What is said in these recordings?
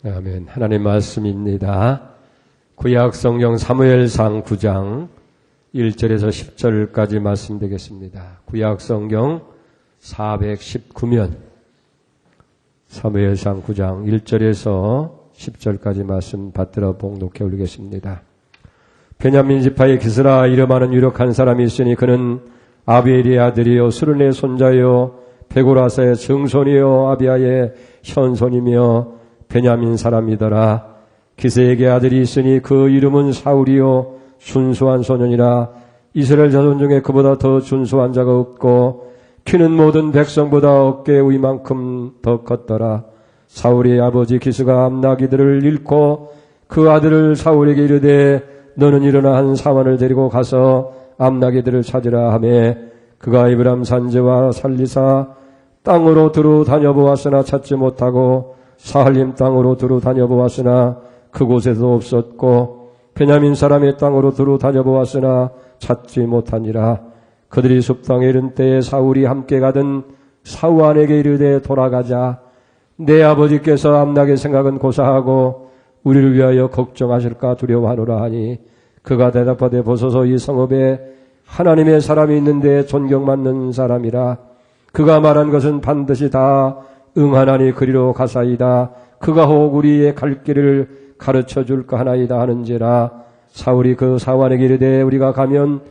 아멘. 하나님 말씀입니다. 구약 성경 사무엘상 9장 1절에서 10절까지 말씀 되겠습니다. 구약 성경 419면 사무엘상 9장 1절에서 10절까지 말씀 받들어 봉독해 올리겠습니다. 베냐민 지파의 기스라 이름하는 유력한 사람이 있으니 그는 아비엘의 아들이요 수른의 손자요 베고라사의 증손이요 아비아의 현손이며 베냐민 사람이더라. 기스에게 아들이 있으니 그 이름은 사울이요 순수한 소년이라. 이스라엘 자손 중에 그보다 더 순수한 자가 없고 키는 모든 백성보다 어깨 위만큼 더 컸더라. 사울의 아버지 기스가 암나기들을 잃고 그 아들을 사울에게 이르되 너는 일어나 한 사환을 데리고 가서 암나기들을 찾으라 하매 그가 에브람 산지와 살리사 땅으로 두루 다녀보았으나 찾지 못하고 사할림 땅으로 두루 다녀보았으나 그곳에도 없었고 베냐민 사람의 땅으로 두루 다녀보았으나 찾지 못하니라. 그들이 숲땅에 이른 때에 사울이 함께 가던 사우안에게 이르되 돌아가자. 내 아버지께서 암나게 생각은 고사하고 우리를 위하여 걱정하실까 두려워하노라 하니 그가 대답하되 보소서 이 성읍에 하나님의 사람이 있는데 존경받는 사람이라. 그가 말한 것은 반드시 다 응하나니 그리로 가사이다. 그가 혹 우리의 갈 길을 가르쳐 줄까 하나이다 하는지라. 사울이 그 사환에게 이르되 우리가 가면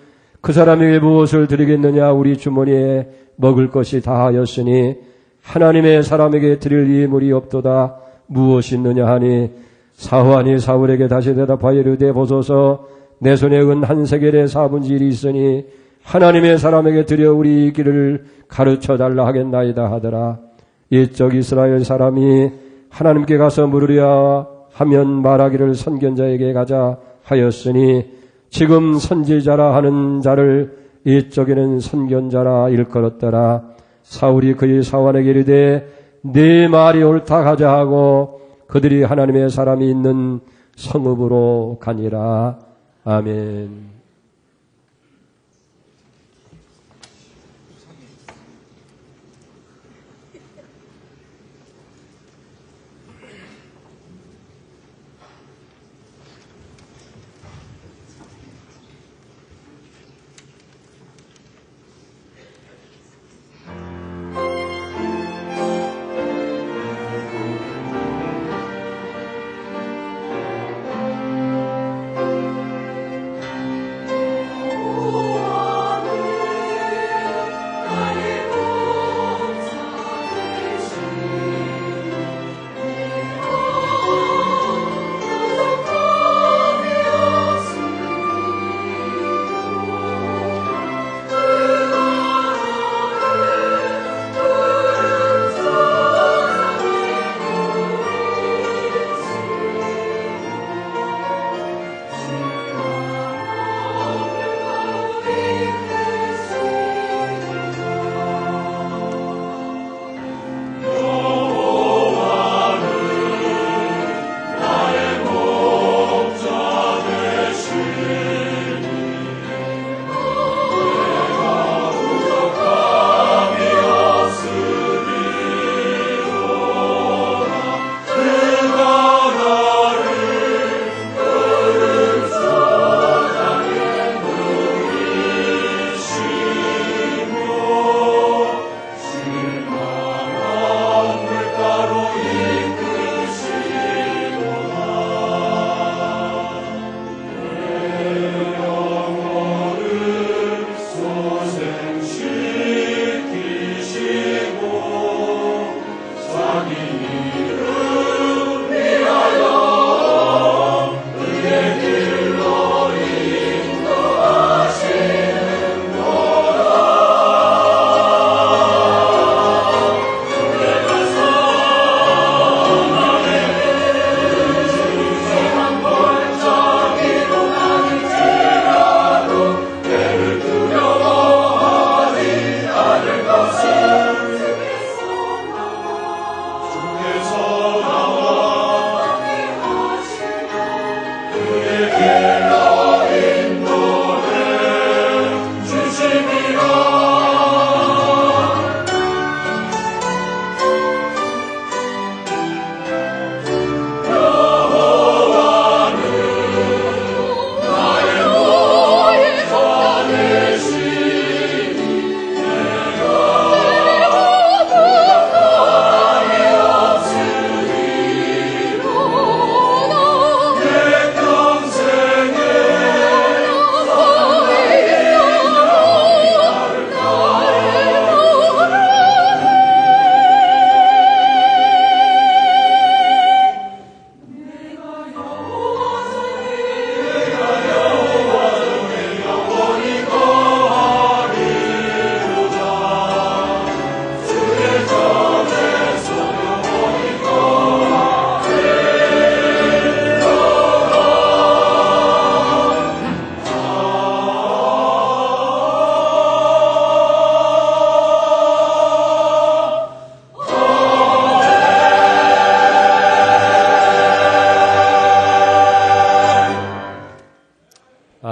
그 사람에게 무엇을 드리겠느냐. 우리 주머니에 먹을 것이 다하였으니 하나님의 사람에게 드릴 이물이 없도다. 무엇이 있느냐 하니 사환이 사울에게 다시 대답하여 이르되 보소서 내 손에 은 한 세겔의 4분의 1이 있으니 하나님의 사람에게 드려 우리 길을 가르쳐 달라 하겠나이다 하더라. 이적 이스라엘 사람이 하나님께 가서 물으려 하면 말하기를 선견자에게 가자 하였으니 지금 선지자라 하는 자를 이쪽에는 선견자라 일컬었더라. 사울이 그의 사환에게 이르되 네 말이 옳다 가자 하고 그들이 하나님의 사람이 있는 성읍으로 가니라. 아멘.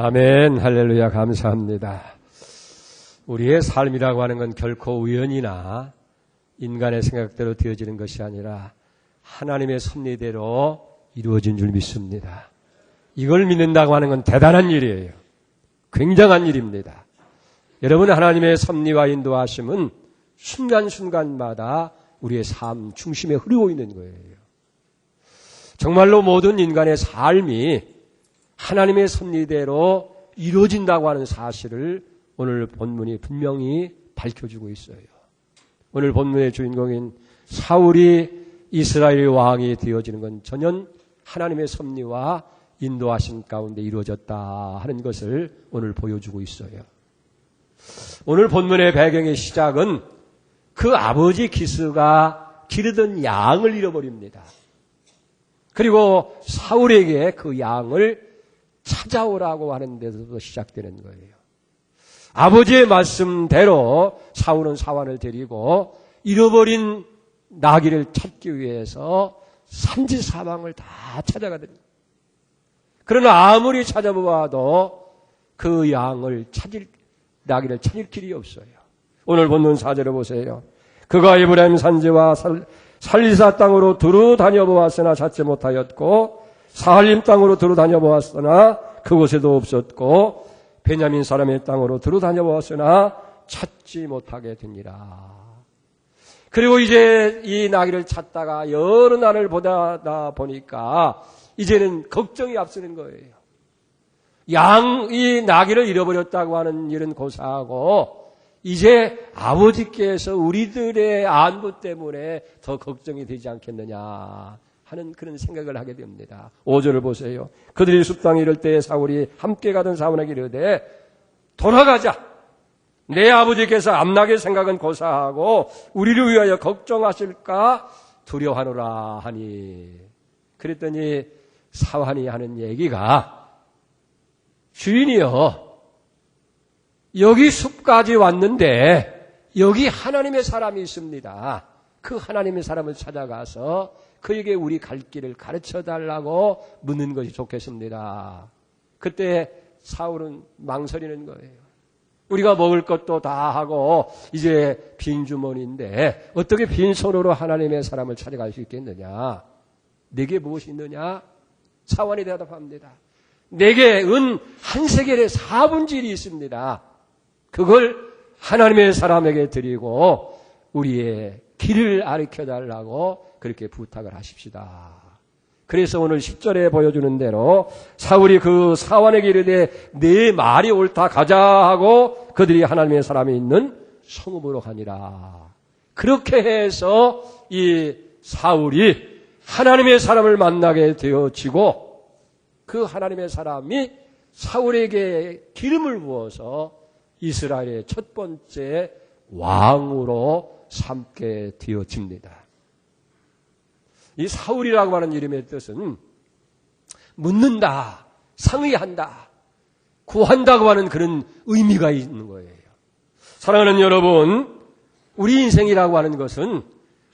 아멘, 할렐루야, 감사합니다. 우리의 삶이라고 하는 건 결코 우연이나 인간의 생각대로 되어지는 것이 아니라 하나님의 섭리대로 이루어진 줄 믿습니다. 이걸 믿는다고 하는 건 대단한 일이에요. 굉장한 일입니다. 여러분, 하나님의 섭리와 인도하심은 순간순간마다 우리의 삶 중심에 흐르고 있는 거예요. 정말로 모든 인간의 삶이 하나님의 섭리대로 이루어진다고 하는 사실을 오늘 본문이 분명히 밝혀주고 있어요. 오늘 본문의 주인공인 사울이 이스라엘의 왕이 되어지는 건 전혀 하나님의 섭리와 인도하신 가운데 이루어졌다 하는 것을 오늘 보여주고 있어요. 오늘 본문의 배경의 시작은 그 아버지 기스가 기르던 양을 잃어버립니다. 그리고 사울에게 그 양을 찾아오라고 하는 데서도 시작되는 거예요. 아버지의 말씀대로 사울은 사환을 데리고 잃어버린 나귀를 찾기 위해서 산지 사방을 다 찾아가더니, 그러나 아무리 찾아보아도 그 나귀를 찾을 길이 없어요. 오늘 본문 4절을 보세요. 그가 에브라임 산지와 살리사 땅으로 두루 다녀보았으나 찾지 못하였고, 사할림 땅으로 두루 다녀보았으나 그곳에도 없었고, 베냐민 사람의 땅으로 두루 다녀보았으나 찾지 못하게 되니라. 그리고 이제 이 나귀를 찾다가 여러 날을 보다 보니까 이제는 걱정이 앞서는 거예요. 이 나귀를 잃어버렸다고 하는 일은 고사하고, 이제 아버지께서 우리들의 안부 때문에 더 걱정이 되지 않겠느냐 하는 그런 생각을 하게 됩니다. 5절을 보세요. 그들이 숲땅에 이를 때 사울이 함께 가던 사원에게 이르되 돌아가자. 내 아버지께서 암나게 생각은 고사하고 우리를 위하여 걱정하실까 두려워하노라 하니. 그랬더니 사환이 하는 얘기가, 주인이여, 여기 숲까지 왔는데 여기 하나님의 사람이 있습니다. 그 하나님의 사람을 찾아가서 그에게 우리 갈 길을 가르쳐달라고 묻는 것이 좋겠습니다. 그때 사울은 망설이는 거예요. 우리가 먹을 것도 다 하고 이제 빈 주머니인데 어떻게 빈손으로 하나님의 사람을 찾아갈 수 있겠느냐? 내게 무엇이 있느냐? 사환이 대답합니다. 내게 은 한 세겔의 4분의 1이 있습니다. 그걸 하나님의 사람에게 드리고 우리의 길을 가르쳐달라고 그렇게 부탁을 하십시다. 그래서 오늘 10절에 보여주는 대로 사울이 그 사환에게 이르되 네 말이 옳다, 가자 하고 그들이 하나님의 사람이 있는 성읍으로 가니라. 그렇게 해서 이 사울이 하나님의 사람을 만나게 되어지고, 그 하나님의 사람이 사울에게 기름을 부어서 이스라엘의 첫 번째 왕으로 삼게 되어집니다. 이 사울이라고 하는 이름의 뜻은 묻는다, 상의한다, 구한다고 하는 그런 의미가 있는 거예요. 사랑하는 여러분, 우리 인생이라고 하는 것은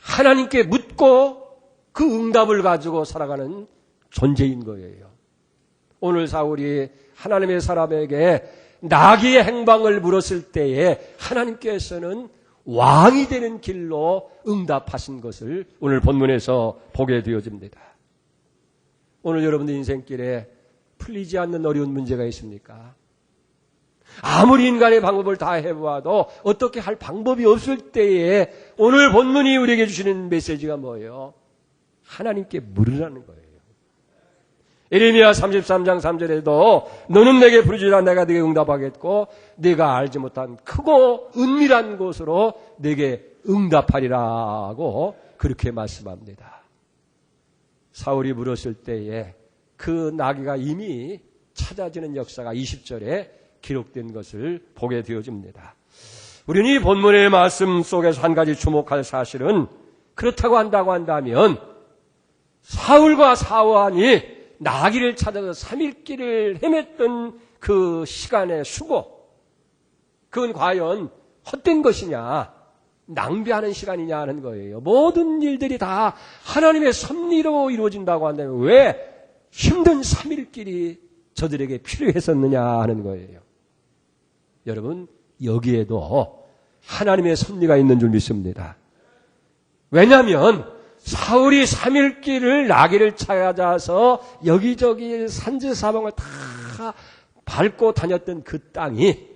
하나님께 묻고 그 응답을 가지고 살아가는 존재인 거예요. 오늘 사울이 하나님의 사람에게 나귀의 행방을 물었을 때에 하나님께서는 왕이 되는 길로 응답하신 것을 오늘 본문에서 보게 되어집니다. 오늘 여러분들 인생길에 풀리지 않는 어려운 문제가 있습니까? 아무리 인간의 방법을 다 해보아도 어떻게 할 방법이 없을 때에 오늘 본문이 우리에게 주시는 메시지가 뭐예요? 하나님께 물으라는 거예요. 예레미야 33장 3절에도 너는 내게 부르짖으라 내가 네게 응답하겠고 네가 알지 못한 크고 은밀한 곳으로 네게 응답하리라고 그렇게 말씀합니다. 사울이 물었을 때에 그 나귀가 이미 찾아지는 역사가 20절에 기록된 것을 보게 되어집니다. 우리는 이 본문의 말씀 속에서 한 가지 주목할 사실은, 그렇다고 한다면 사울과 사환이 나귀를 찾아서 3일 길을 헤맸던 그 시간의 수고, 그건 과연 헛된 것이냐, 낭비하는 시간이냐 하는 거예요. 모든 일들이 다 하나님의 섭리로 이루어진다고 한다면 왜 힘든 3일 길이 저들에게 필요했었느냐 하는 거예요. 여러분, 여기에도 하나님의 섭리가 있는 줄 믿습니다. 왜냐하면 사울이 3일길을 나귀를 찾아서 여기저기 산지사방을 다 밟고 다녔던 그 땅이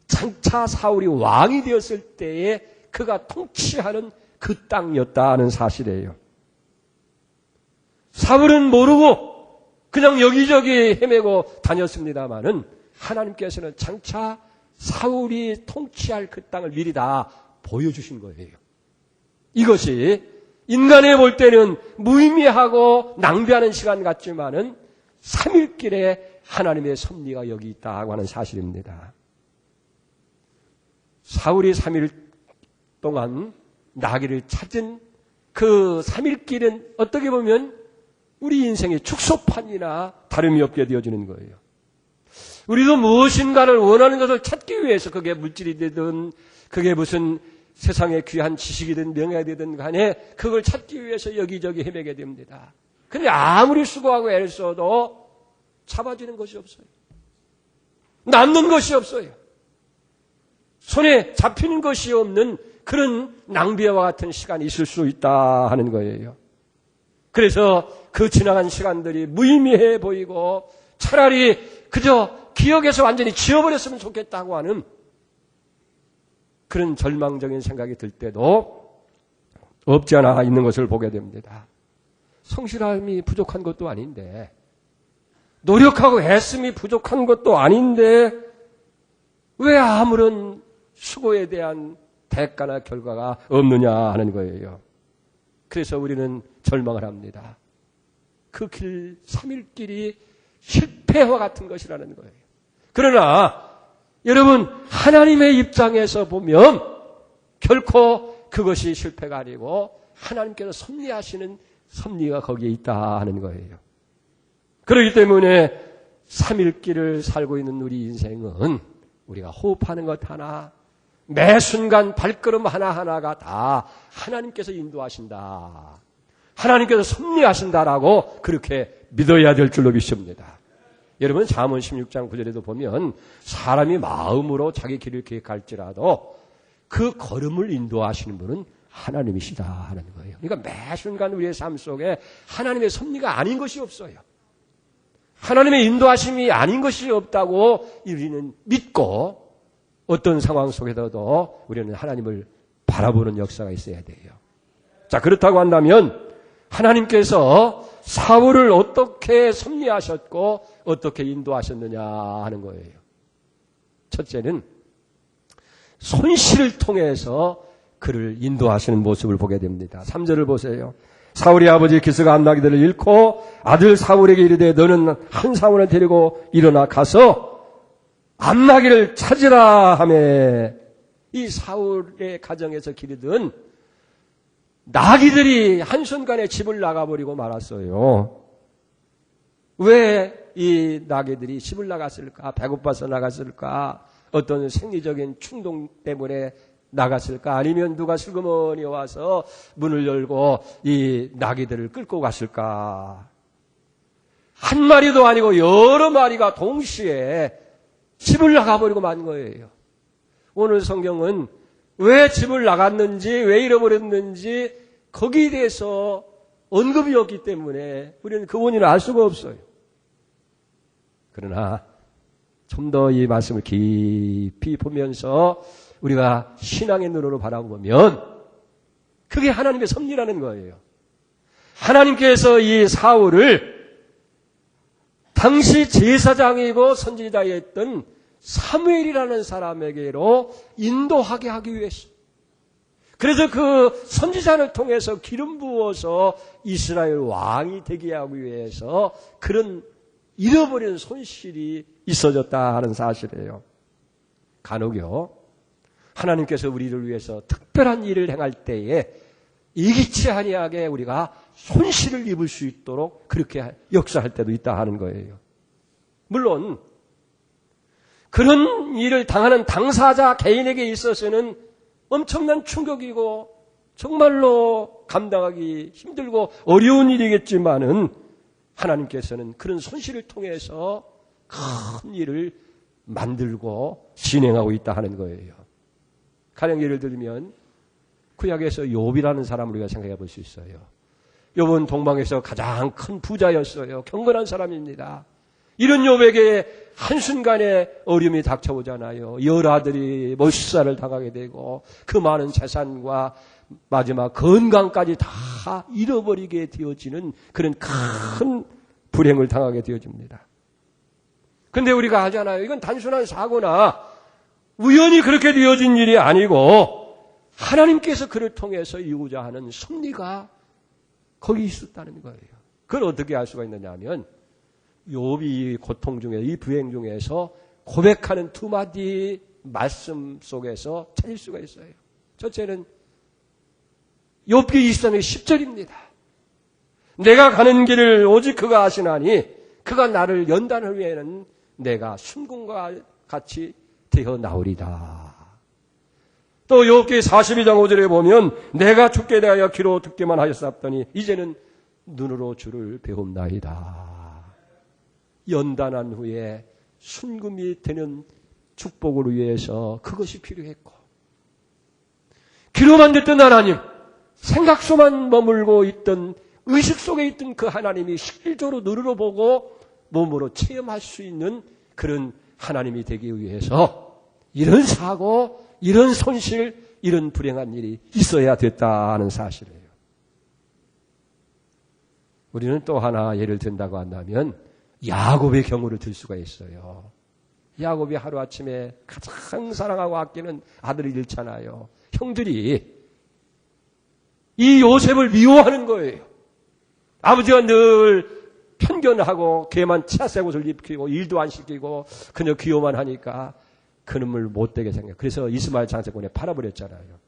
장차 사울이 왕이 되었을 때에 그가 통치하는 그 땅이었다는 사실이에요. 사울은 모르고 그냥 여기저기 헤매고 다녔습니다마는 하나님께서는 장차 사울이 통치할 그 땅을 미리 다 보여주신 거예요. 이것이 인간에 볼 때는 무의미하고 낭비하는 시간 같지만은 3일길에 하나님의 섭리가 여기 있다고 하는 사실입니다. 사울이 3일 동안 나귀를 찾은 그 3일길은 어떻게 보면 우리 인생의 축소판이나 다름이 없게 되어지는 거예요. 우리도 무엇인가를 원하는 것을 찾기 위해서 그게 물질이 되든 그게 무슨 세상의 귀한 지식이든 명예가 되든 간에 그걸 찾기 위해서 여기저기 헤매게 됩니다. 그런데 아무리 수고하고 애를 써도 잡아지는 것이 없어요. 남는 것이 없어요. 손에 잡히는 것이 없는 그런 낭비와 같은 시간이 있을 수 있다 하는 거예요. 그래서 그 지나간 시간들이 무의미해 보이고 차라리 그저 기억에서 완전히 지워버렸으면 좋겠다고 하는 그런 절망적인 생각이 들 때도 없지 않아 있는 것을 보게 됩니다. 성실함이 부족한 것도 아닌데, 노력하고 애씀이 부족한 것도 아닌데, 왜 아무런 수고에 대한 대가나 결과가 없느냐 하는 거예요. 그래서 우리는 절망을 합니다. 그 길, 3일길이 실패와 같은 것이라는 거예요. 그러나 여러분, 하나님의 입장에서 보면 결코 그것이 실패가 아니고 하나님께서 섭리하시는 섭리가 거기에 있다 하는 거예요. 그렇기 때문에 3일길을 살고 있는 우리 인생은 우리가 호흡하는 것 하나, 매 순간 발걸음 하나하나가 다 하나님께서 인도하신다. 하나님께서 섭리하신다라고 그렇게 믿어야 될 줄로 믿습니다. 여러분, 잠언 16장 9절에도 보면 사람이 마음으로 자기 길을 계획할지라도 그 걸음을 인도하시는 분은 하나님이시다 하는 거예요. 그러니까 매 순간 우리의 삶 속에 하나님의 섭리가 아닌 것이 없어요. 하나님의 인도하심이 아닌 것이 없다고 우리는 믿고 어떤 상황 속에서도 우리는 하나님을 바라보는 역사가 있어야 돼요. 자, 그렇다고 한다면 하나님께서 사울을 어떻게 섭리하셨고 어떻게 인도하셨느냐 하는 거예요. 첫째는 손실을 통해서 그를 인도하시는 모습을 보게 됩니다. 3절을 보세요. 사울의 아버지 기스가 암나기들을 잃고 아들 사울에게 이르되 너는 한 사울을 데리고 일어나 가서 암나기를 찾으라 하매 이 사울의 가정에서 기르던 나귀들이 한순간에 집을 나가버리고 말았어요. 왜 이 나귀들이 집을 나갔을까? 배고파서 나갔을까? 어떤 생리적인 충동 때문에 나갔을까? 아니면 누가 슬그머니 와서 문을 열고 이 나귀들을 끌고 갔을까? 한 마리도 아니고 여러 마리가 동시에 집을 나가버리고 만 거예요. 오늘 성경은 왜 집을 나갔는지, 왜 잃어버렸는지 거기에 대해서 언급이 없기 때문에 우리는 그 원인을 알 수가 없어요. 그러나 좀 더 이 말씀을 깊이 보면서 우리가 신앙의 눈으로 바라보면 그게 하나님의 섭리라는 거예요. 하나님께서 이 사울을 당시 제사장이고 선지자였던 사무엘이라는 사람에게로 인도하게 하기 위해서, 그래서 그 선지자를 통해서 기름 부어서 이스라엘 왕이 되게 하기 위해서 그런 잃어버린 손실이 있어졌다 하는 사실이에요. 간혹요, 하나님께서 우리를 위해서 특별한 일을 행할 때에 예기치 아니하게 우리가 손실을 입을 수 있도록 그렇게 역사할 때도 있다 하는 거예요. 물론 그런 일을 당하는 당사자 개인에게 있어서는 엄청난 충격이고 정말로 감당하기 힘들고 어려운 일이겠지만은 하나님께서는 그런 손실을 통해서 큰 일을 만들고 진행하고 있다 하는 거예요. 가령 예를 들면 구약에서 욥이라는 사람을 우리가 생각해 볼 수 있어요. 욥은 동방에서 가장 큰 부자였어요. 경건한 사람입니다. 이런 욥에게 한순간에 어려움이 닥쳐오잖아요. 열아들이 몰살을 당하게 되고 그 많은 재산과 마지막 건강까지 다 잃어버리게 되어지는 그런 큰 불행을 당하게 되어집니다. 근데 우리가 알잖아요. 이건 단순한 사고나 우연히 그렇게 되어진 일이 아니고 하나님께서 그를 통해서 이루고자 하는 섭리가 거기 있었다는 거예요. 그걸 어떻게 알 수가 있느냐 하면 욥이 고통 중에 이 불행 중에서 고백하는 두 마디 말씀 속에서 찾을 수가 있어요. 첫째는 욥기 23의 10절입니다. 내가 가는 길을 오직 그가 아시나니 그가 나를 연단할 후에는 내가 순금과 같이 되어 나오리다. 또 욥기 42장 5절에 보면 내가 죽게 대하여 귀로 듣기만 하였사옵더니 이제는 눈으로 주를 배움나이다. 연단한 후에 순금이 되는 축복을 위해서 그것이 필요했고 귀로만 듣던 하나님, 생각 속만 머물고 있던 의식 속에 있던 그 하나님이 실제로 눈으로 보고 몸으로 체험할 수 있는 그런 하나님이 되기 위해서 이런 사고, 이런 손실, 이런 불행한 일이 있어야 됐다는 사실이에요. 우리는 또 하나 예를 든다고 한다면 야곱의 경우를 들 수가 있어요. 야곱이 하루아침에 가장 사랑하고 아끼는 아들을 잃잖아요. 형들이 이 요셉을 미워하는 거예요. 아버지가 늘 편견하고 걔만 치아새 옷을 입히고 일도 안 시키고 그냥 귀여만 하니까 그놈을 못되게 생겨. 그래서 이스마엘 장사꾼에 팔아버렸잖아요.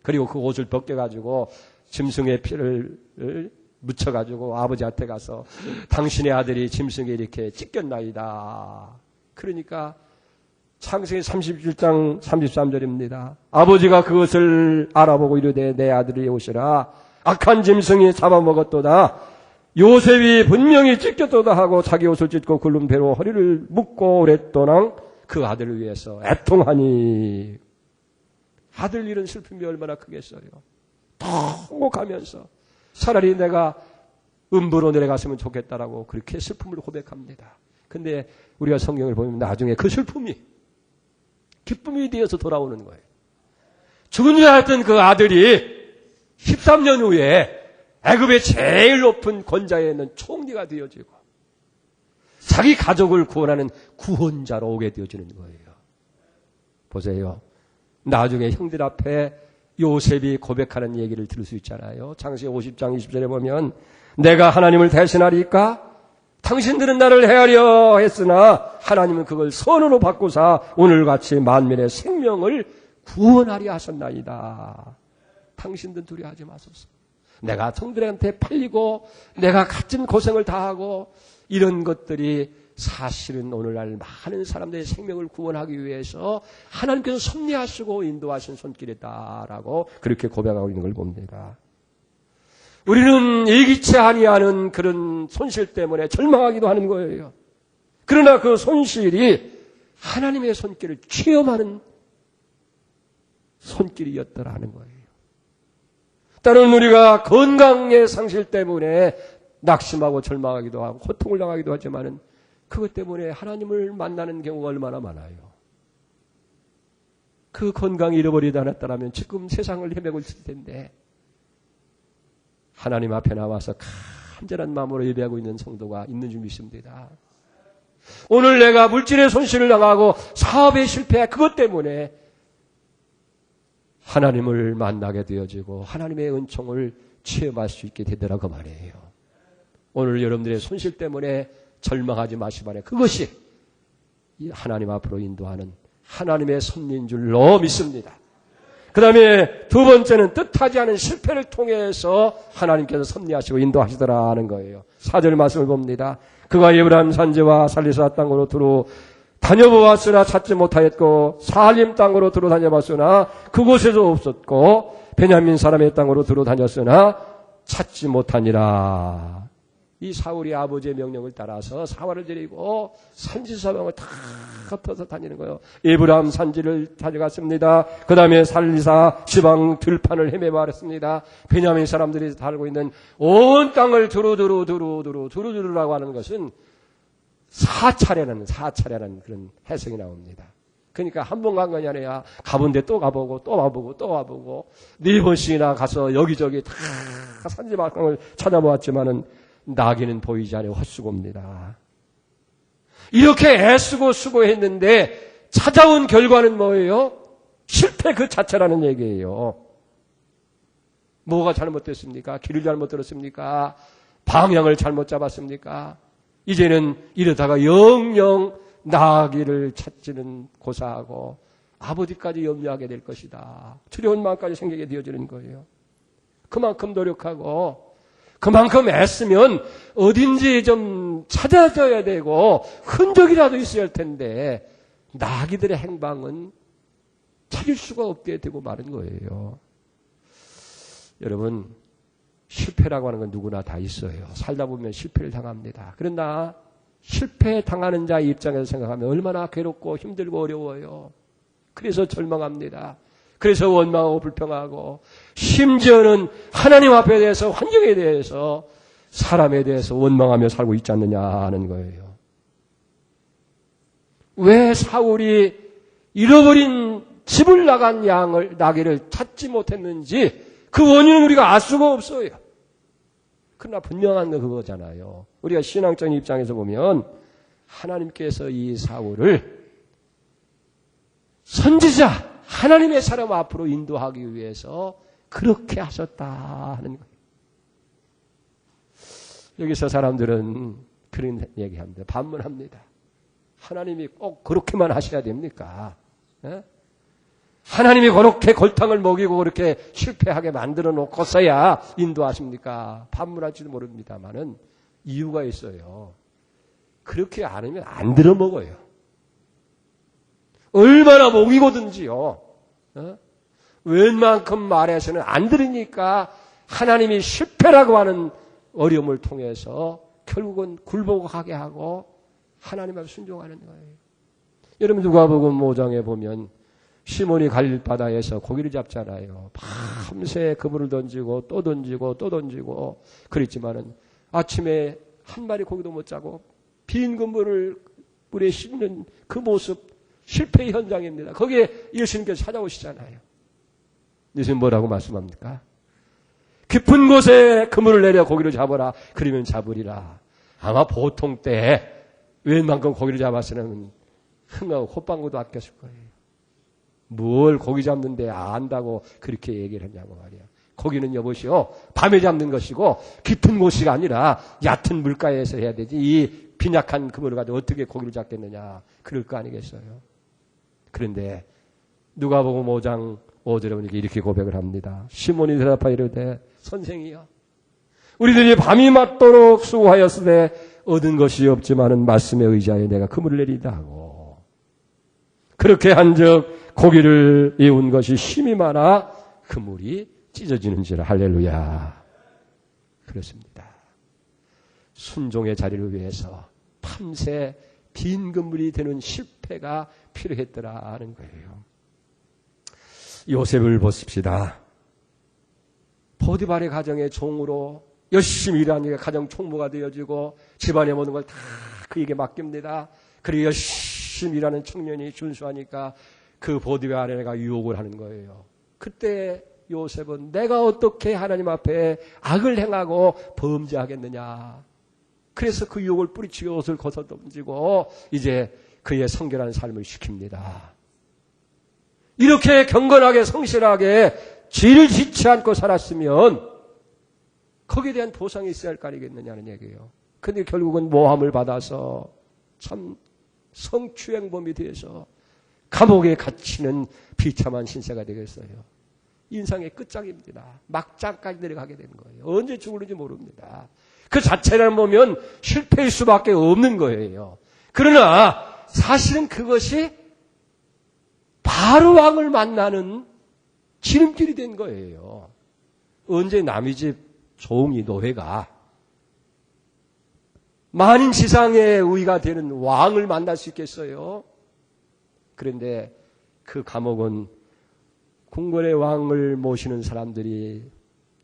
그리고 그 옷을 벗겨가지고 짐승의 피를 묻혀가지고 아버지한테 가서 당신의 아들이 짐승에 이렇게 찢겼나이다. 그러니까 창세기 37장 33절입니다. 아버지가 그것을 알아보고 이르되 내 아들이 오시라. 악한 짐승이 잡아먹었도다. 요셉이 분명히 찢겼도다 하고 자기 옷을 찢고 굵은 배로 허리를 묶고 오랫동안 그 아들을 위해서 애통하니. 아들 잃은 슬픔이 얼마나 크겠어요. 통곡하면서 차라리 내가 음부로 내려갔으면 좋겠다라고 그렇게 슬픔을 고백합니다. 근데 우리가 성경을 보면 나중에 그 슬픔이 기쁨이 되어서 돌아오는 거예요. 죽은 줄 알았던 그 아들이 13년 후에 애굽의 제일 높은 권좌에 있는 총리가 되어지고 자기 가족을 구원하는 구원자로 오게 되어지는 거예요. 보세요. 나중에 형들 앞에 요셉이 고백하는 얘기를 들을 수 있잖아요. 창세기 50장 20절에 보면 내가 하나님을 대신하리까? 당신들은 나를 헤아려 했으나 하나님은 그걸 선으로 바꾸사 오늘같이 만민의 생명을 구원하려 하셨나이다. 당신들 두려워하지 마소서. 내가 성들한테 팔리고 내가 갇힌 고생을 다하고 이런 것들이 사실은 오늘날 많은 사람들의 생명을 구원하기 위해서 하나님께서 섭리하시고 인도하신 손길이다라고 그렇게 고백하고 있는 걸 봅니다. 우리는 예기치 아니하는 그런 손실 때문에 절망하기도 하는 거예요. 그러나 그 손실이 하나님의 손길을 체험하는 손길이었더라는 거예요. 때로는 우리가 건강의 상실 때문에 낙심하고 절망하기도 하고 고통을 당하기도 하지만은 그것 때문에 하나님을 만나는 경우가 얼마나 많아요. 그 건강 잃어버리지 않았다면 지금 세상을 헤매고 있을 텐데 하나님 앞에 나와서 간절한 마음으로 예배하고 있는 성도가 있는 줄 믿습니다. 오늘 내가 물질의 손실을 당하고 사업에 실패한 그것 때문에 하나님을 만나게 되어지고 하나님의 은총을 체험할 수 있게 되더라고 말이에요. 오늘 여러분들의 손실 때문에 절망하지 마시기 바랍니다. 그것이 하나님 앞으로 인도하는 하나님의 섭리인 줄로 믿습니다. 그 다음에 두 번째는 뜻하지 않은 실패를 통해서 하나님께서 섭리하시고 인도하시더라는 거예요. 4절 말씀을 봅니다. 그가 에브라임 산지와 살리사 땅으로 두루 다녀보았으나 찾지 못하였고 살림 땅으로 두루 다녀봤으나 그곳에도 없었고 베냐민 사람의 땅으로 두루 다녔으나 찾지 못하니라. 이 사울이 아버지의 명령을 따라서 사활을 데리고 산지사방을 다 흩어서 다니는 거예요. 에브라임 산지를 다녀갔습니다. 그 다음에 살리사 지방 들판을 헤매버렸습니다. 베냐민 사람들이 살고 있는 온 땅을 두루두루라고 하는 것은 사차례라는 그런 해석이 나옵니다. 그러니까 한 번 간 것이 아니라 가본데 또 가보고 또 와보고 또 와보고 4번씩이나 가서 여기저기 다 산지방을 찾아보았지만은 나귀는 보이지 않아요. 헛수고입니다. 이렇게 애쓰고 수고했는데 찾아온 결과는 뭐예요? 실패 그 자체라는 얘기예요. 뭐가 잘못됐습니까? 길을 잘못 들었습니까? 방향을 잘못 잡았습니까? 이제는 이러다가 영영 나귀를 찾지는 고사하고 아버지까지 염려하게 될 것이다. 두려운 마음까지 생기게 되어지는 거예요. 그만큼 노력하고 그만큼 애쓰면 어딘지 좀 찾아져야 되고 흔적이라도 있어야 할 텐데 나귀들의 행방은 찾을 수가 없게 되고 마는 거예요. 여러분, 실패라고 하는 건 누구나 다 있어요. 살다 보면 실패를 당합니다. 그러나 실패당하는 자의 입장에서 생각하면 얼마나 괴롭고 힘들고 어려워요. 그래서 절망합니다. 그래서 원망하고 불평하고 심지어는 하나님 앞에 대해서 환경에 대해서 사람에 대해서 원망하며 살고 있지 않느냐 하는 거예요. 왜 사울이 잃어버린 집을 나간 나귀를 찾지 못했는지 그 원인은 우리가 알 수가 없어요. 그러나 분명한 건 그거잖아요. 우리가 신앙적인 입장에서 보면 하나님께서 이 사울을 선지자 하나님의 사람 앞으로 인도하기 위해서 그렇게 하셨다 하는 거예요. 여기서 사람들은 그런 얘기합니다. 반문합니다. 하나님이 꼭 그렇게만 하셔야 됩니까? 예? 하나님이 그렇게 골탕을 먹이고 그렇게 실패하게 만들어 놓고서야 인도하십니까? 반문할지도 모릅니다만은 이유가 있어요. 그렇게 안 하면 안 들어먹어요. 얼마나 먹이거든지요. 웬만큼 말해서는 안 들으니까 하나님이 실패라고 하는 어려움을 통해서 결국은 굴복하게 하고 하나님 앞에 순종하는 거예요. 여러분 누가복음 5장에 보면 시몬이 갈릴 바다에서 고기를 잡잖아요. 밤새 그물을 던지고 또 던지고 또 던지고 그랬지만은 아침에 한 마리 고기도 못 잡고 빈 그물을 물에 씹는 그 모습 실패 현장입니다. 거기에 예수님께서 찾아오시잖아요. 예수님 뭐라고 말씀합니까? 깊은 곳에 그물을 내려 고기를 잡아라. 그러면 잡으리라. 아마 보통 때 웬만큼 고기를 잡았으면 흥하고 콧방구도 아꼈을 거예요. 뭘 고기 잡는데 안다고 그렇게 얘기를 했냐고 말이야. 고기는 여보시오 밤에 잡는 것이고 깊은 곳이 아니라 얕은 물가에서 해야 되지 이 빈약한 그물을 가지고 어떻게 고기를 잡겠느냐 그럴 거 아니겠어요. 그런데 누가복음 5장 5절에 보니까 이렇게 고백을 합니다. 시몬이 대답하여 이르되 선생이여 우리들이 밤이 맞도록 수고하였으되 얻은 것이 없지만은 말씀에 의지하여 내가 그물을 내리다 하고 그렇게 한즉 고기를 이은 것이 힘이 많아 그물이 찢어지는지라. 할렐루야. 그렇습니다. 순종의 자리를 위해서 밤새 빈 그물이 되는 실패가 필요했더라 하는 거예요. 요셉을 보십시다. 포디발의 가정의 종으로 열심히 일하니까 가정 총무가 되어지고 집안의 모든 걸 다 그에게 맡깁니다. 그리고 열심히 일하는 청년이 준수하니까 그 포디발의 아내가 유혹을 하는 거예요. 그때 요셉은 내가 어떻게 하나님 앞에 악을 행하고 범죄하겠느냐. 그래서 그 유혹을 뿌리치고 옷을 벗어 던지고 이제 그의 성결한 삶을 시킵니다. 이렇게 경건하게 성실하게 죄를 짓지 않고 살았으면 거기에 대한 보상이 있어야 할 거 아니겠느냐는 얘기예요. 그런데 결국은 모함을 받아서 참 성추행범이 되어서 감옥에 갇히는 비참한 신세가 되겠어요. 인생의 끝장입니다. 막장까지 내려가게 되는 거예요. 언제 죽을지 모릅니다. 그 자체를 보면 실패일 수밖에 없는 거예요. 그러나 사실은 그것이 바로 왕을 만나는 지름길이 된 거예요. 언제 남의 집 종이 노예가 만지상의 의가 되는 왕을 만날 수 있겠어요? 그런데 그 감옥은 궁궐의 왕을 모시는 사람들이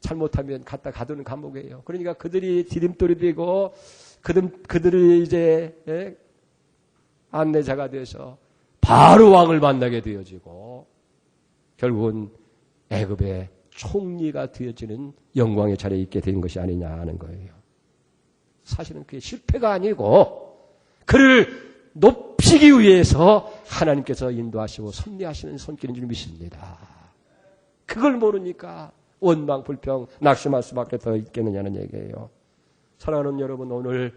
잘못하면 갖다 가두는 감옥이에요. 그러니까 그들이 디딤돌이 되고 그들이 이제 안내자가 돼서 바로 왕을 만나게 되어지고 결국은 애굽의 총리가 되어지는 영광의 자리에 있게 된 것이 아니냐 하는 거예요. 사실은 그게 실패가 아니고 그를 높이기 위해서 하나님께서 인도하시고 섭리하시는 손길인 줄 믿습니다. 그걸 모르니까 원망, 불평, 낙심할 수밖에 더 있겠느냐는 얘기예요. 사랑하는 여러분, 오늘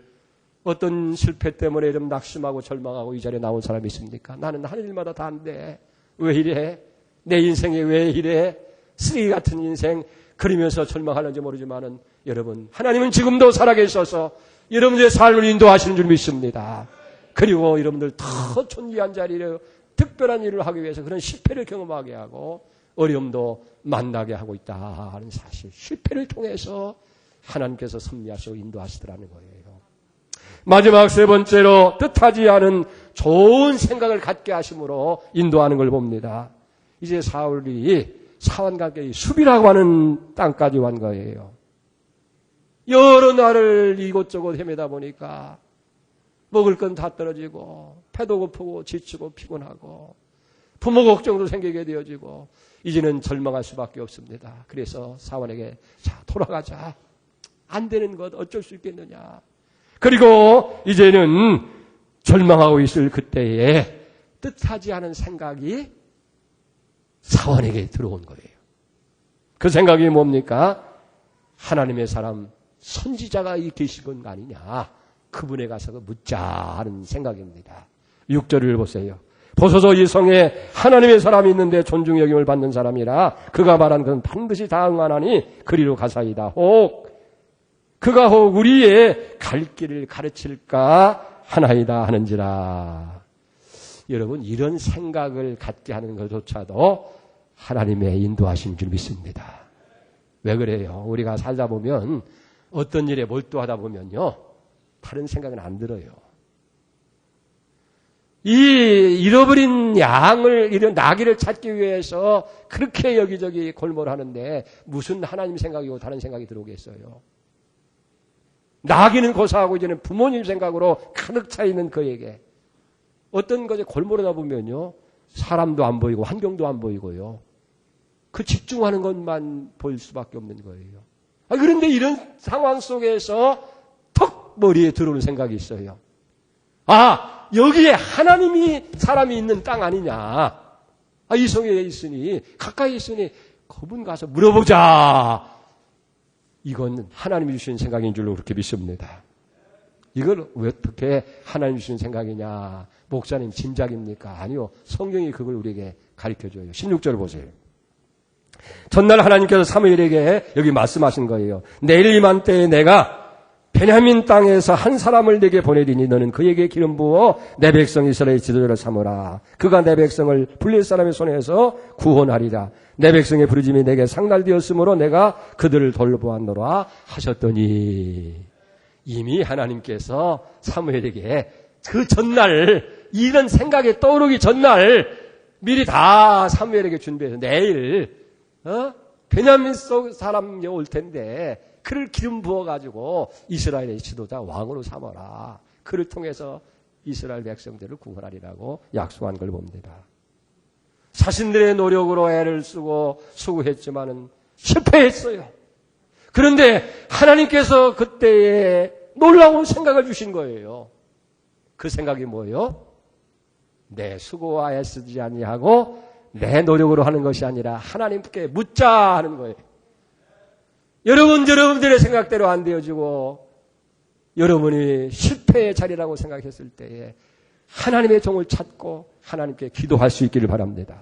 어떤 실패 때문에 이런 낙심하고 절망하고 이 자리에 나온 사람이 있습니까? 나는 하는 일마다 다 안 돼. 왜 이래? 내 인생이 왜 이래? 쓰레기 같은 인생 그러면서 절망하는지 모르지만은 여러분, 하나님은 지금도 살아계셔서 여러분들의 삶을 인도하시는 줄 믿습니다. 그리고 여러분들 더 존귀한 자리를 특별한 일을 하기 위해서 그런 실패를 경험하게 하고 어려움도 만나게 하고 있다 하는 사실. 실패를 통해서 하나님께서 섭리하시고 인도하시더라는 거예요. 마지막 세 번째로 뜻하지 않은 좋은 생각을 갖게 하심으로 인도하는 걸 봅니다. 이제 사울이 사원가게의 숲이라고 하는 땅까지 온 거예요. 여러 날을 이곳저곳 헤매다 보니까 먹을 건 다 떨어지고 배도 고프고 지치고 피곤하고 부모 걱정도 생기게 되어지고 이제는 절망할 수밖에 없습니다. 그래서 사원에게 자 돌아가자. 안 되는 것 어쩔 수 있겠느냐. 그리고 이제는 절망하고 있을 그때에 뜻하지 않은 생각이 사원에게 들어온 거예요. 그 생각이 뭡니까? 하나님의 사람 선지자가 계신 건 아니냐. 그분에 가서 묻자 하는 생각입니다. 6절을 보세요. 보소서 이 성에 하나님의 사람이 있는데 존중 여김을 받는 사람이라 그가 말한 것은 반드시 다 응하나니 그리로 가사이다. 혹 그가 혹 우리의 갈 길을 가르칠까 하나이다 하는지라. 여러분 이런 생각을 갖게 하는 것조차도 하나님의 인도하신 줄 믿습니다. 왜 그래요? 우리가 살다 보면 어떤 일에 몰두하다 보면요 다른 생각은 안 들어요. 이 잃어버린 양을, 이런 나귀를 찾기 위해서 그렇게 여기저기 골몰을 하는데 무슨 하나님 생각이고 다른 생각이 들어오겠어요. 나귀는 고사하고 이제는 부모님 생각으로 가득 차 있는 그에게 어떤 것에 골몰하다 보면요 사람도 안 보이고 환경도 안 보이고요 그 집중하는 것만 보일 수밖에 없는 거예요. 그런데 이런 상황 속에서 턱 머리에 들어오는 생각이 있어요. 여기에 하나님이 사람이 있는 땅 아니냐. 이 성에 있으니 가까이 있으니 그분 가서 물어보자. 이건 하나님이 주신 생각인 줄로 그렇게 믿습니다. 이걸 왜 어떻게 하나님이 주신 생각이냐. 목사님 짐작입니까? 아니요. 성경이 그걸 우리에게 가르쳐줘요. 16절 보세요. 전날 하나님께서 사무엘에게 여기 말씀하신 거예요. 내일 이맘때에 내가 베냐민 땅에서 한 사람을 내게 보내리니 너는 그에게 기름 부어 내 백성 이스라엘의 지도자를 삼으라. 그가 내 백성을 블레셋 사람의 손에서 구원하리라. 내 백성의 부르짐이 내게 상달되었으므로 내가 그들을 돌보았노라 하셨더니 이미 하나님께서 사무엘에게 그 전날 이런 생각이 떠오르기 전날 미리 다 사무엘에게 준비해서 내일 베냐민 속 사람이 올 텐데 그를 기름 부어가지고 이스라엘의 지도자 왕으로 삼아라. 그를 통해서 이스라엘 백성들을 구원하리라고 약속한 걸 봅니다. 자신들의 노력으로 애를 쓰고 수고했지만은 실패했어요. 그런데 하나님께서 그때에 놀라운 생각을 주신 거예요. 그 생각이 뭐예요? 내 수고와 애쓰지 아니하고 내 노력으로 하는 것이 아니라 하나님께 묻자 하는 거예요. 여러분들의 생각대로 안 되어지고 여러분이 실패의 자리라고 생각했을 때에 하나님의 종을 찾고 하나님께 기도할 수 있기를 바랍니다.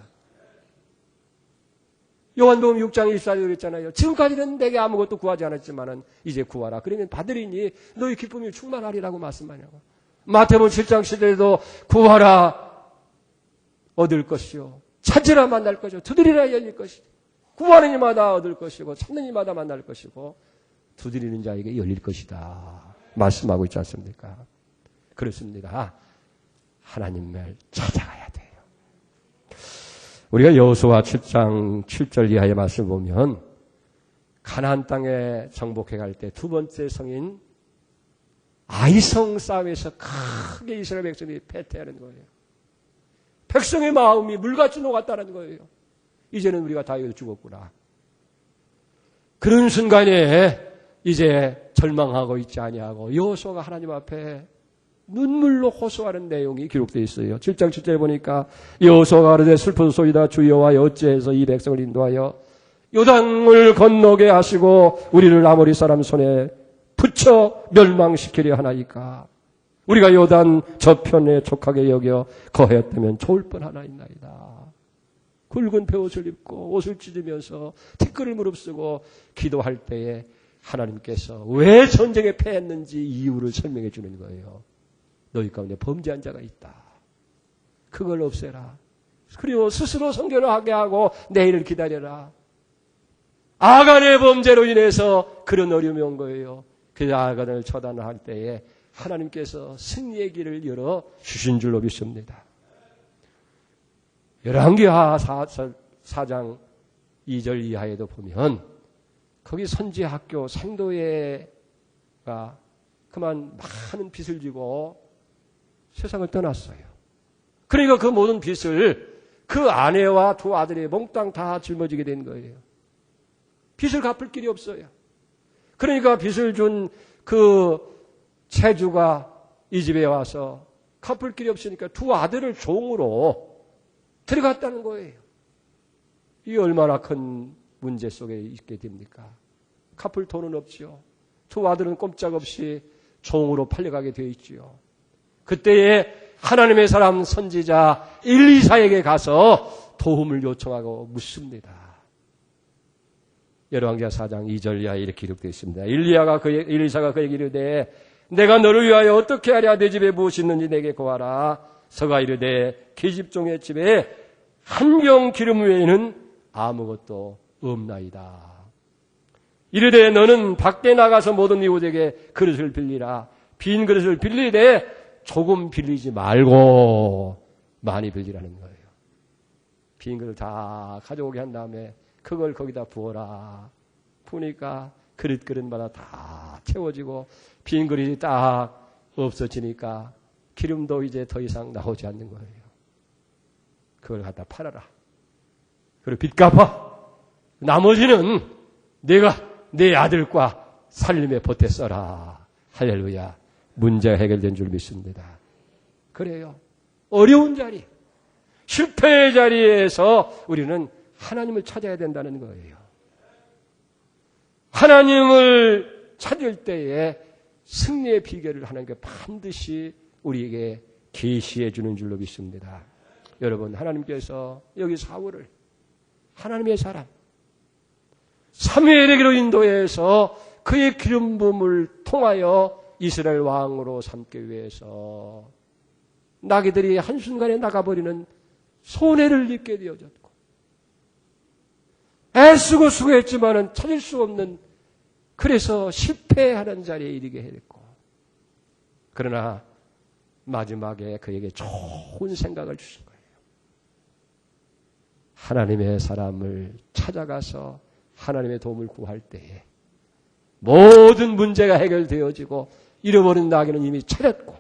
요한복음 6장 24절에 그랬잖아요. 지금까지는 내게 아무것도 구하지 않았지만은 이제 구하라. 그러면 받으리니 너희 기쁨이 충만하리라고 말씀하냐고. 마태복음 7장 10절에도 구하라 얻을 것이요. 찾으라 만날 것이요. 두드리라 열릴 것이요. 구하는 이마다 얻을 것이고 찾는 이마다 만날 것이고 두드리는 자에게 열릴 것이다. 말씀하고 있지 않습니까? 그렇습니다. 하나님을 찾아가야 돼요. 우리가 여호수아 7장 7절 이하의 말씀을 보면 가나안 땅에 정복해 갈 때 두 번째 성인 아이성 싸움에서 크게 이스라엘 백성이 패퇴하는 거예요. 백성의 마음이 물같이 녹았다는 거예요. 이제는 우리가 다 죽었구나. 그런 순간에 이제 절망하고 있지 아니하고 여호수아가 하나님 앞에 눈물로 호소하는 내용이 기록되어 있어요. 7장 7절에 보니까 여호수아가 가로되 슬프소이다 주여와 어찌해서 이 백성을 인도하여 요단을 건너게 하시고 우리를 아모리 사람 손에 붙여 멸망시키려 하나이까. 우리가 요단 저편에 족하게 여겨 거하였다면 좋을 뻔하나이나이다. 굵은 베옷을 입고 옷을 찢으면서 티끌을 무릅쓰고 기도할 때에 하나님께서 왜 전쟁에 패했는지 이유를 설명해 주는 거예요. 너희 가운데 범죄한 자가 있다. 그걸 없애라. 그리고 스스로 성결을 하게 하고 내일을 기다려라. 아간의 범죄로 인해서 그런 어려움이 온 거예요. 그 아간을 처단할 때에 하나님께서 승리의 길을 열어 주신 줄로 믿습니다. 열왕기하 4장 2절 이하에도 보면 거기 선지학교 생도회가 그만 많은 빚을 지고 세상을 떠났어요. 그러니까 그 모든 빚을 그 아내와 두 아들이 몽땅 다 짊어지게 된 거예요. 빚을 갚을 길이 없어요. 그러니까 빚을 준 그 채주가 이 집에 와서 갚을 길이 없으니까 두 아들을 종으로 들어갔다는 거예요. 이 얼마나 큰 문제 속에 있게 됩니까? 갚을 돈은 없지요. 두 아들은 꼼짝없이 종으로 팔려가게 되어 있지요. 그때에 하나님의 사람 선지자 엘리사에게 가서 도움을 요청하고 묻습니다. 열왕기하 4장 2절 이하에 이렇게 기록되어 있습니다. 엘리사가 그에게 이르되 내가 너를 위하여 어떻게 하랴 내 집에 무엇이 있는지 내게 고하라. 서가 이르되 계집종의 집에 한 병 기름 외에는 아무것도 없나이다. 이르되 너는 밖에 나가서 모든 이웃에게 그릇을 빌리라. 빈 그릇을 빌리되 조금 빌리지 말고 많이 빌리라는 거예요. 빈 그릇을 다 가져오게 한 다음에 그걸 거기다 부어라. 부으니까 그릇마다 다 채워지고 빈 그릇이 딱 없어지니까 기름도 이제 더 이상 나오지 않는 거예요. 그걸 갖다 팔아라. 그리고 빚 갚아. 나머지는 내가 내 아들과 살림에 보태 써라. 할렐루야. 문제가 해결된 줄 믿습니다. 그래요. 어려운 자리, 실패의 자리에서 우리는 하나님을 찾아야 된다는 거예요. 하나님을 찾을 때에 승리의 비결을 하나님께 반드시 우리에게 계시해 주는 줄로 믿습니다. 여러분, 하나님께서 여기 사울을 하나님의 사람 사무엘에게로 인도해서 그의 기름 부음을 통하여 이스라엘 왕으로 삼기 위해서 나귀들이 한순간에 나가버리는 손해를 입게 되어졌고 애쓰고 수고했지만은 찾을 수 없는 그래서 실패하는 자리에 이르게 했고 그러나 마지막에 그에게 좋은 생각을 주신 거예요. 하나님의 사람을 찾아가서 하나님의 도움을 구할 때에 모든 문제가 해결되어지고 잃어버린 나귀는 이미 찾았고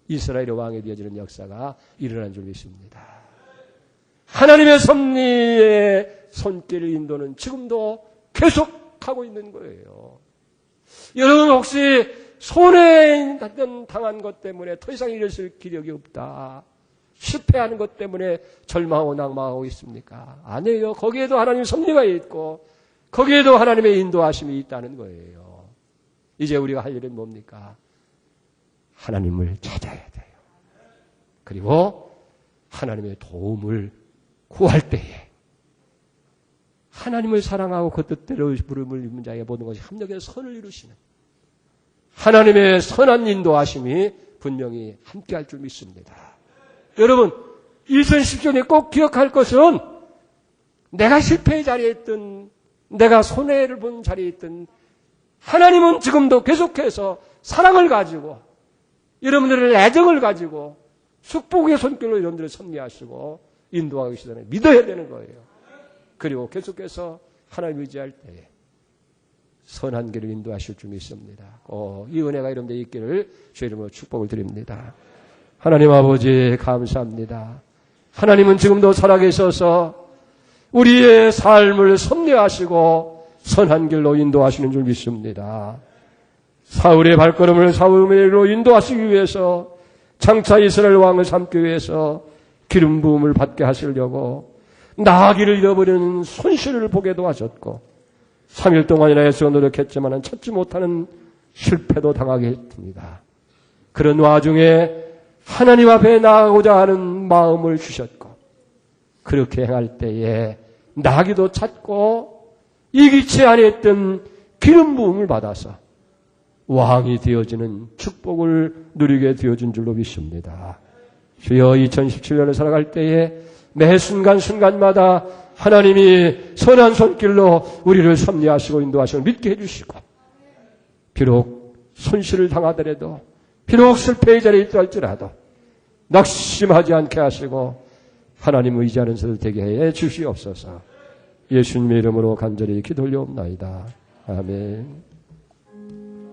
이스라엘의 왕이 되어지는 역사가 일어난 줄 믿습니다. 하나님의 섭리의 손길 인도는 지금도 계속하고 있는 거예요. 여러분 혹시 손해 당한 것 때문에 더 이상 일어설 기력이 없다. 실패하는 것 때문에 절망하고 낙망하고 있습니까? 아니에요. 거기에도 하나님의 섭리가 있고 거기에도 하나님의 인도하심이 있다는 거예요. 이제 우리가 할 일은 뭡니까? 하나님을 찾아야 돼요. 그리고 하나님의 도움을 구할 때에 하나님을 사랑하고 그 뜻대로 부름을 입은 자에게 모든 것이 합력해서 선을 이루시는 하나님의 선한 인도하심이 분명히 함께할 줄 믿습니다. 여러분, 2010년에 꼭 기억할 것은 내가 실패의 자리에 있든 내가 손해를 본 자리에 있든 하나님은 지금도 계속해서 사랑을 가지고 여러분들의 애정을 가지고 축복의 손길로 여러분들을 섭리하시고 인도하기 시작해 믿어야 되는 거예요. 그리고 계속해서 하나님 의지할 때에 선한 길을 인도하실 줄 믿습니다. 이 은혜가 여러분들 있기를 주의 이름으로 축복을 드립니다. 하나님 아버지 감사합니다. 하나님은 지금도 살아계셔서 우리의 삶을 섭리하시고 선한 길로 인도하시는 줄 믿습니다. 사울의 발걸음을 사울로 인도하시기 위해서 장차 이스라엘 왕을 삼기 위해서 기름 부음을 받게 하시려고 나귀를 잃어버리는 손실을 보게도 하셨고 3일 동안이나 애써 노력했지만 찾지 못하는 실패도 당하게 했습니다. 그런 와중에 하나님 앞에 나아가고자 하는 마음을 주셨고 그렇게 행할 때에 나귀도 찾고 이기치 아니했던 기름 부음을 받아서 왕이 되어지는 축복을 누리게 되어진 줄로 믿습니다. 주여 2017년을 살아갈 때에 매 순간순간마다 하나님이 선한 손길로 우리를 섭리하시고 인도하시고 믿게 해주시고 비록 손실을 당하더라도 비록 실패의 자리에 있다 할지라도 낙심하지 않게 하시고 하나님 의지하는 자들 되게 해 주시옵소서. 예수님의 이름으로 간절히 기도 올려옵나이다. 아멘.